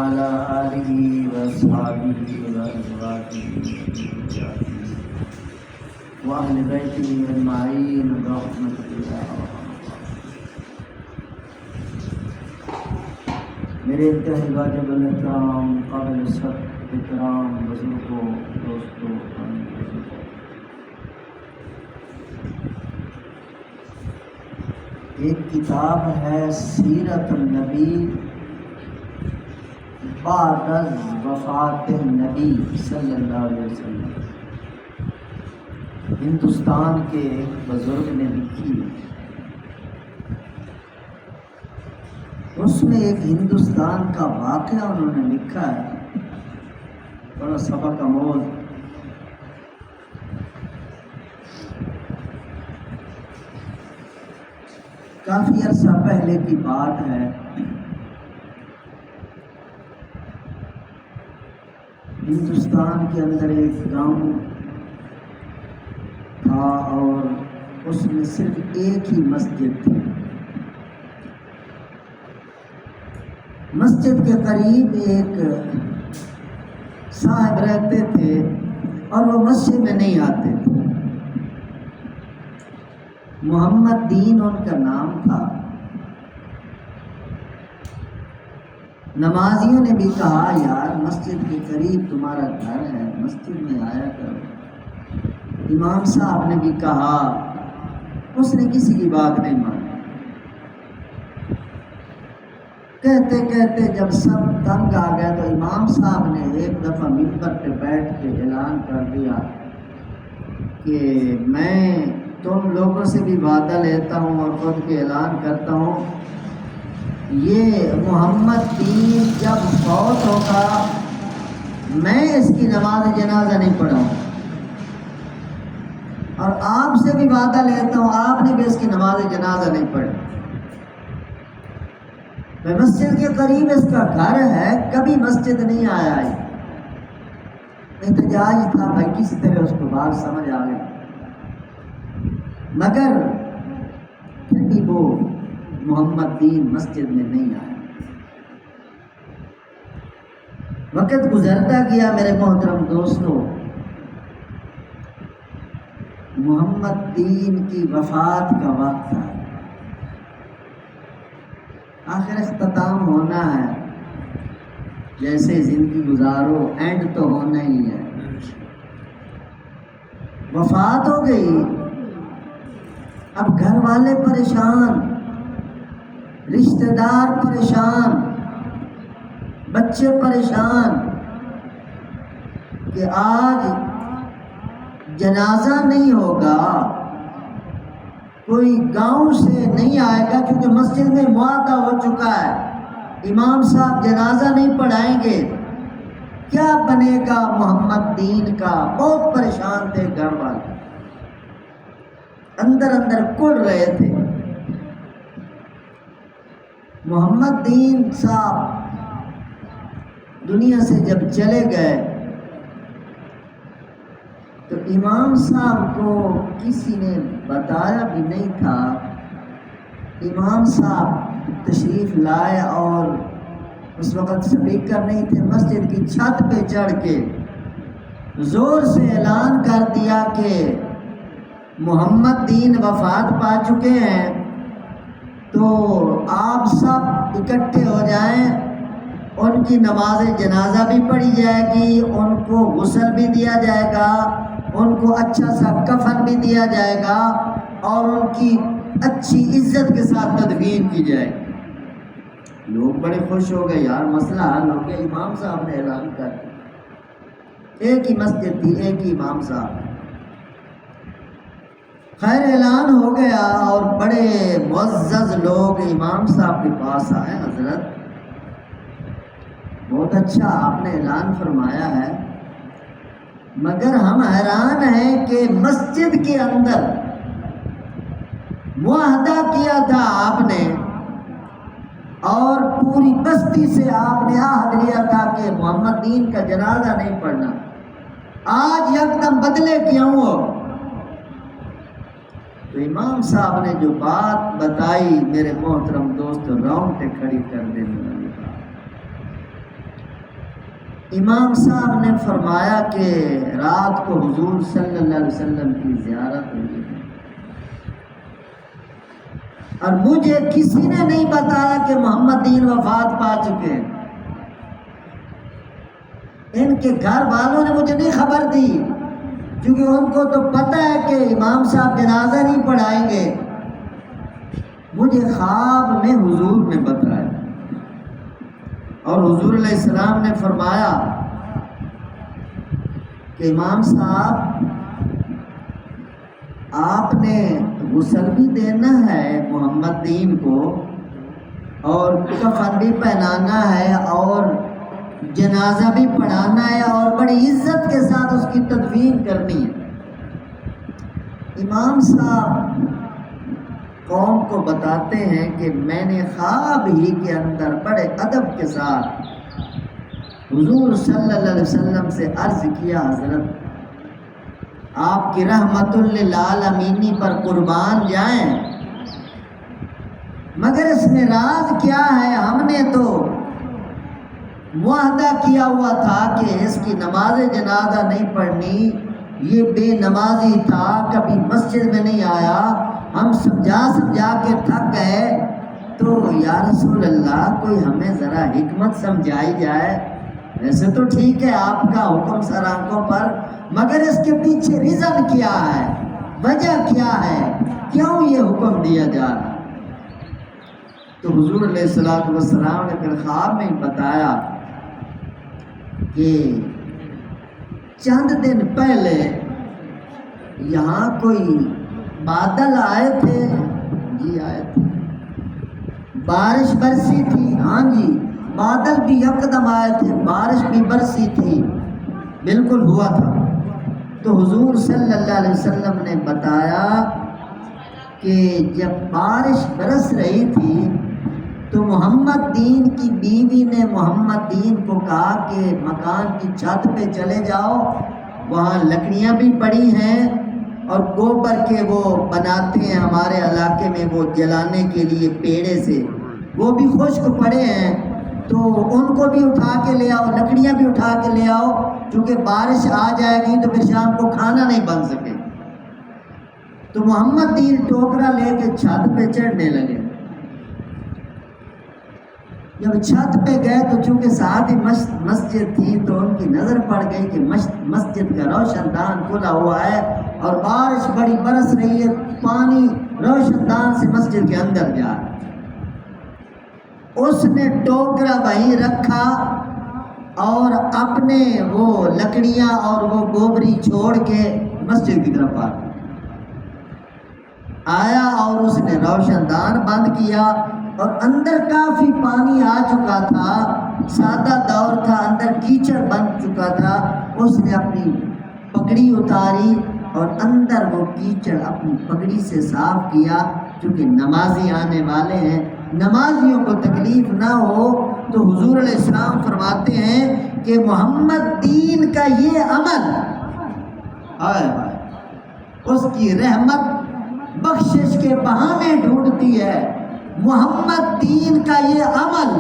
وعلى آله وأصحابه وأزواجه وأهل بيته أجمعين برحمتك يا أرحم الراحمين. میرے انتہائی واجب الاحترام قابل صدق احترام بزرگوں دوستوں ایک کتاب ہے سیرت النبی بعد از وفات النبی صلی اللہ علیہ وسلم. ہندوستان کے ایک بزرگ نے لکھی. اس میں ایک ہندوستان کا واقعہ انہوں نے لکھا ہے بڑا سبق آموز. کافی عرصہ پہلے کی بات ہے. ہندوستان کے اندر ایک گاؤں تھا اور اس میں صرف ایک ہی مسجد تھی. مسجد کے قریب ایک صاحب رہتے تھے اور وہ مسجد میں نہیں آتے تھے. محمد دین ان کا نام تھا. نمازیوں نے بھی کہا یار مسجد کے قریب تمہارا گھر ہے, مسجد میں آیا کرو. امام صاحب نے بھی کہا, اس نے کسی کی بات نہیں مانی. کہتے کہتے جب سب تنگ آ گئے تو امام صاحب نے ایک دفعہ ممبر پہ بیٹھ کے اعلان کر دیا کہ میں تم لوگوں سے بھی وعدہ لیتا ہوں اور خود بھی اعلان کرتا ہوں, یہ محمد دین جب فوت ہوگا میں اس کی نماز جنازہ نہیں پڑھاؤں, اور آپ سے بھی وعدہ لیتا ہوں آپ نے بھی اس کی نماز جنازہ نہیں پڑھی. میں مسجد کے قریب اس کا گھر ہے, کبھی مسجد نہیں آیا ہے. احتجاج تھا بھائی کسی طرح اس کو بات سمجھ آ گئی, مگر پھر بھی وہ محمد دین مسجد میں نہیں آیا. وقت گزرتا گیا میرے محترم دوستوں. محمد دین کی وفات کا وقت تھا. آخر اختتام ہونا ہے, جیسے زندگی گزارو اینڈ تو ہونا ہی ہے. وفات ہو گئی. اب گھر والے پریشان, رشتہ دار پریشان, بچے پریشان کہ آج جنازہ نہیں ہوگا, کوئی گاؤں سے نہیں آئے گا کیونکہ مسجد میں معاہدہ ہو چکا ہے, امام صاحب جنازہ نہیں پڑھائیں گے. کیا بنے گا محمد دین کا؟ بہت پریشان تھے گھر والے, اندر اندر کڑ رہے تھے. محمد دین صاحب دنیا سے جب چلے گئے تو امام صاحب کو کسی نے بتایا بھی نہیں تھا. امام صاحب تشریف لائے اور اس وقت سپیکر نہیں تھے, مسجد کی چھت پہ چڑھ کے زور سے اعلان کر دیا کہ محمد دین وفات پا چکے ہیں, تو آپ سب اکٹھے ہو جائیں, ان کی نماز جنازہ بھی پڑھی جائے گی, ان کو غسل بھی دیا جائے گا, ان کو اچھا سا کفن بھی دیا جائے گا, اور ان کی اچھی عزت کے ساتھ تدفین کی جائے گی. لوگ بڑے خوش ہو گئے, یار مسئلہ حل ہو گیا. امام صاحب نے اعلان کر دیا. ایک ہی مسجد تھی, ایک ہی امام صاحب. خیر اعلان ہو گیا اور بڑے معزز لوگ امام صاحب کے پاس آئے. حضرت بہت اچھا آپ نے اعلان فرمایا ہے, مگر ہم حیران ہیں کہ مسجد کے اندر معاہدہ کیا تھا آپ نے, اور پوری بستی سے آپ نے عہد لیا تھا کہ محمد دین کا جنازہ نہیں پڑھنا, آج یکدم بدلے کیوں ہو؟ تو امام صاحب نے جو بات بتائی میرے محترم دوست رونگٹے کھڑی کر دینے والی بات. امام صاحب نے فرمایا کہ رات کو حضور صلی اللہ علیہ وسلم کی زیارت ہوئی اور مجھے کسی نے نہیں بتایا کہ محمد دین وفات پا چکے ہیں۔ ان کے گھر والوں نے مجھے نہیں خبر دی، کیونکہ ان کو تو پتہ ہے کہ امام صاحب جنازہ نہیں پڑھائیں گے۔ مجھے خواب میں حضور نے بتایا اور حضور علیہ السلام نے فرمایا کہ امام صاحب آپ نے غسل بھی دینا ہے محمد دین کو اور کفن بھی پہنانا ہے اور جنازہ بھی پڑھانا ہے اور بڑی عزت کے ساتھ اس کی تدفین کرنی ہے۔ امام صاحب قوم کو بتاتے ہیں کہ میں نے خواب ہی کے اندر بڑے ادب کے ساتھ حضور صلی اللہ علیہ وسلم سے عرض کیا، حضرت آپ کی رحمت للعالمین پر قربان جائیں، مگر اس میں راز کیا ہے؟ ہم نے تو معاہدہ کیا ہوا تھا کہ اس کی نماز جنازہ نہیں پڑھنی، یہ بے نمازی تھا، کبھی مسجد میں نہیں آیا، ہم سمجھا کے تھک گئے، تو یا رسول اللہ کوئی ہمیں ذرا حکمت سمجھائی جائے۔ ویسے تو ٹھیک ہے آپ کا حکم سر آنکھوں پر، مگر اس کے پیچھے ریزن کیا ہے، وجہ کیا ہے، کیوں یہ حکم دیا جا رہا؟ تو حضور علیہ السلام نے پھر خواب میں بتایا کہ چند دن پہلے یہاں کوئی بادل آئے تھے، جی آئے تھے، بارش برسی تھی، ہاں جی بادل بھی یکدم آئے تھے، بارش بھی برسی تھی، بالکل ہوا تھا۔ تو حضور صلی اللہ علیہ وسلم نے بتایا کہ جب بارش برس رہی تھی تو محمد دین کی بیوی نے محمد دین کو کہا کہ مکان کی چھت پہ چلے جاؤ، وہاں لکڑیاں بھی پڑی ہیں اور گوبر کے وہ بناتے ہیں ہمارے علاقے میں وہ جلانے کے لیے پیڑے سے، وہ بھی خشک پڑے ہیں، تو ان کو بھی اٹھا کے لے آؤ، لکڑیاں بھی اٹھا کے لے آؤ، کیونکہ بارش آ جائے گی تو پھر شام کو کھانا نہیں بن سکے۔ تو محمد دین ٹوکرا لے کے چھت پہ چڑھنے لگے۔ جب چھت پہ گئے تو چونکہ ساتھ ہی مسجد تھی تو ان کی نظر پڑ گئی کہ مسجد کا روشن دان کھلا ہوا ہے اور بارش بڑی برس رہی ہے، پانی روشن دان سے مسجد کے اندر جا رہا ہے۔ اس نے ٹوکرا وہیں رکھا اور اپنے وہ لکڑیاں اور وہ گوبری چھوڑ کے مسجد کی طرف آیا اور اس نے روشن دان بند کیا اور اندر کافی پانی آ چکا تھا، سادہ دور تھا، اندر کیچڑ بن چکا تھا۔ اس نے اپنی پگڑی اتاری اور اندر وہ کیچڑ اپنی پگڑی سے صاف کیا، کیونکہ نمازی آنے والے ہیں، نمازیوں کو تکلیف نہ ہو۔ تو حضور علیہ السلام فرماتے ہیں کہ محمد دین کا یہ عمل اس کی رحمت بخشش کے بہانے ڈھونڈتی ہے۔ محمد دین کا یہ عمل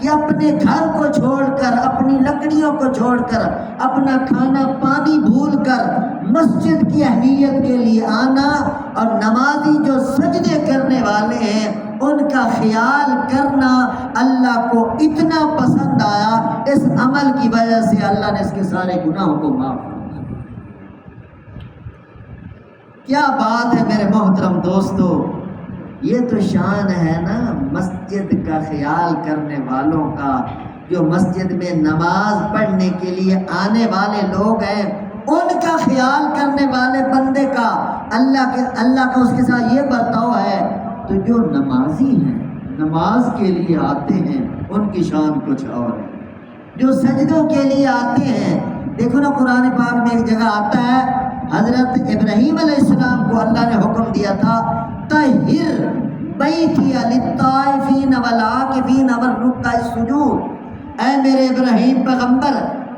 کہ اپنے گھر کو چھوڑ کر، اپنی لکڑیوں کو چھوڑ کر، اپنا کھانا پانی بھول کر مسجد کی اہمیت کے لیے آنا اور نمازی جو سجدے کرنے والے ہیں ان کا خیال کرنا اللہ کو اتنا پسند آیا، اس عمل کی وجہ سے اللہ نے اس کے سارے گناہوں کو معاف کیا۔ کیا بات ہے میرے محترم دوستو، یہ تو شان ہے نا مسجد کا خیال کرنے والوں کا، جو مسجد میں نماز پڑھنے کے لیے آنے والے لوگ ہیں ان کا خیال کرنے والے بندے کا اللہ کا اس کے ساتھ یہ برتاؤ ہے۔ تو جو نمازی ہیں، نماز کے لیے آتے ہیں، ان کی شان کچھ اور ہے۔ جو سجدوں کے لیے آتے ہیں، دیکھو نا قرآن پاک میں ایک جگہ آتا ہے، حضرت ابراہیم علیہ السلام کو اللہ نے حکم دیا تھا طہر بیتی للطائفین والعاکفین والرکع السجود، اے میرے ابراہیم پیغمبر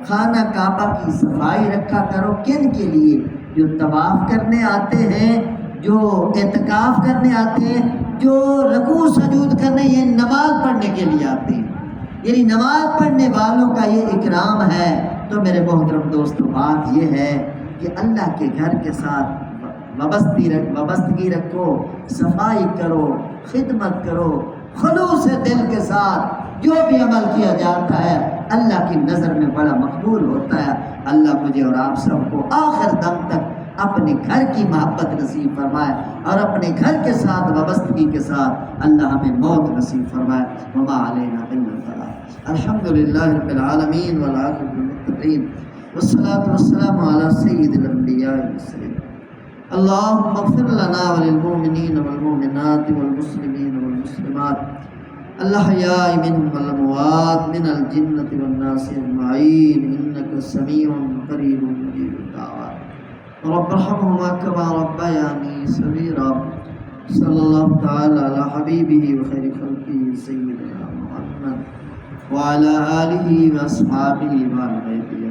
خانہ کعبہ کی صفائی رکھا کرو۔ کن کے لیے؟ جو طواف کرنے آتے ہیں، جو اعتکاف کرنے آتے ہیں، جو رکوع سجود کرنے، یہ نماز پڑھنے کے لیے آتے ہیں، یعنی نماز پڑھنے والوں کا یہ اکرام انتظام ہے۔ تو میرے محترم دوستو، بات یہ ہے کہ اللہ کے گھر کے ساتھ وابستگی رکھو، صفائی کرو، خدمت کرو، خلوص دل کے ساتھ۔ جو بھی عمل کیا جاتا ہے اللہ کی نظر میں بڑا مقبول ہوتا ہے۔ اللہ مجھے اور آپ سب کو آخر دم تک اپنے گھر کی محبت نصیب فرمائے، اور اپنے گھر کے ساتھ وابستگی کے ساتھ اللہ ہمیں موت نصیب فرمائے۔ وما علینا الا البلاغ۔ الحمدللہ رب العالمین والعاقبۃ للمتقین، والصلاة والسلام علی سید الانبیاء والمرسلین۔ اللهم اغفر لنا وللمؤمنین والمؤمنات والمسلمین والمسلمات الأحياء منهم والأموات من الجنة والناس أجمعين إنك سميع قريب مجيب الدعوات رب ارحمهما كما ربياني صغيرا صلى الله تعالى على حبيبه وخير خلقه سيدنا محمد وعلى آله وأصحابه وعلى بيته